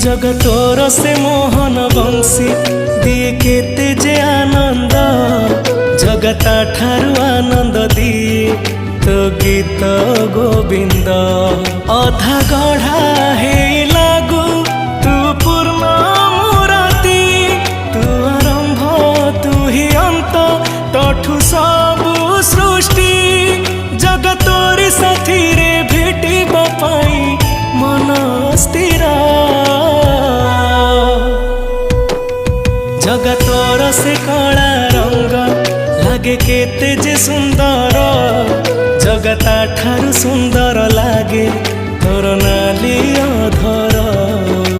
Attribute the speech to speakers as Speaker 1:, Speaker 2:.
Speaker 1: जगतोर से मोहन बंशी दिए केते जे आनंद जगता ठारू आनंद दिए तो गीत गोविंद अधा गढ़ा हे लागू तू पूर्ण मुराती तू आरंभ तू ही अंत तठू सबु सृष्टि जगतोरी साथी रे भेटी बापाई मन स्थिर जगतोर से कला रंग लागे केते जे सुंदर जगता ठारू सुंदर लागे तोर